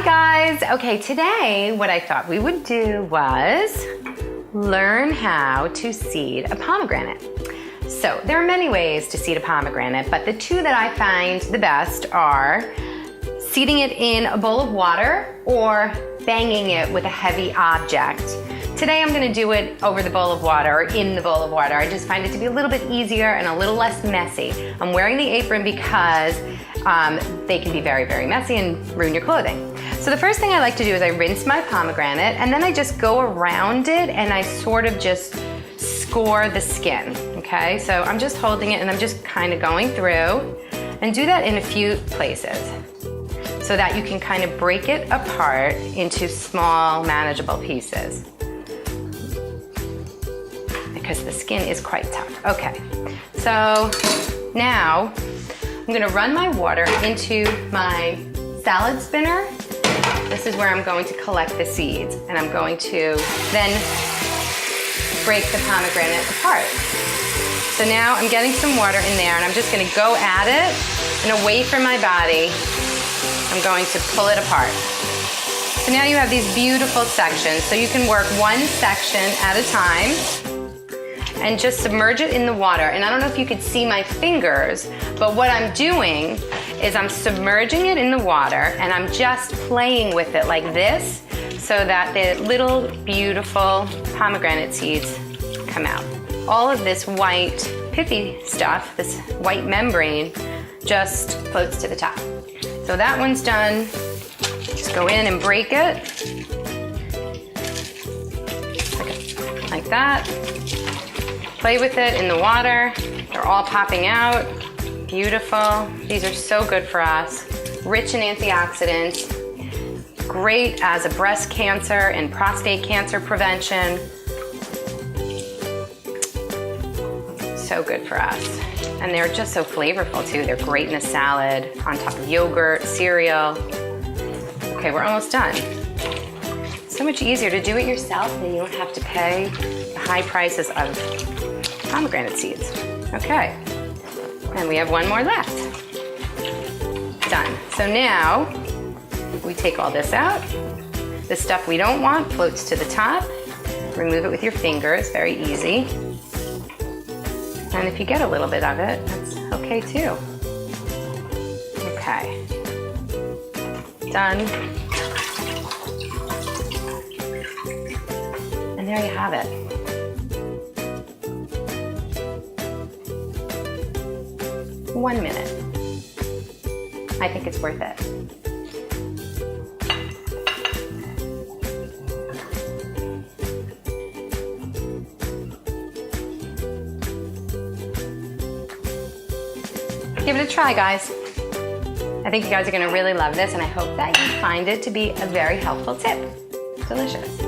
Hi guys! Okay, today what I thought we would do was learn how to seed a pomegranate. So there are many ways to seed a pomegranate, but the two that I find the best are seeding it in a bowl of water or banging it with a heavy object. Today I'm going to do it over the bowl of water or in the bowl of water. I just find it to be a little bit easier and a little less messy. I'm wearing the apron because they can be very, very messy and ruin your clothing. So the first thing I like to do is I rinse my pomegranate and then I just go around it and I sort of just score the skin, okay? So I'm just holding it and I'm just kind of going through, and do that in a few places so that you can kind of break it apart into small, manageable pieces, because the skin is quite tough. Okay, so now I'm gonna run my water into my salad spinner. This is where I'm going to collect the seeds, and I'm going to then break the pomegranate apart. So now I'm getting some water in there, and I'm just gonna go at it, and away from my body, I'm going to pull it apart. So now you have these beautiful sections, so you can work one section at a time and just submerge it in the water. And I don't know if you could see my fingers, but what I'm doing is I'm submerging it in the water and I'm just playing with it like this so that the little beautiful pomegranate seeds come out. All of this white pithy stuff, this white membrane, just floats to the top. So that one's done. Just go in and break it. Like that. Play with it in the water. They're all popping out. Beautiful. These are so good for us. Rich in antioxidants. Great as a breast cancer and prostate cancer prevention. So good for us. And they're just so flavorful too. They're great in a salad, on top of yogurt, cereal. Okay, we're almost done. So much easier to do it yourself, and you don't have to pay the high prices of pomegranate seeds. Okay, and we have one more left. Done. So now we take all this out. The stuff we don't want floats to the top. Remove it with your fingers, very easy. And if you get a little bit of it, that's okay too. Okay, done. And there you have it. One minute. I think it's worth it. Give it a try, guys. I think you guys are gonna really love this, and I hope that you find it to be a very helpful tip. Delicious.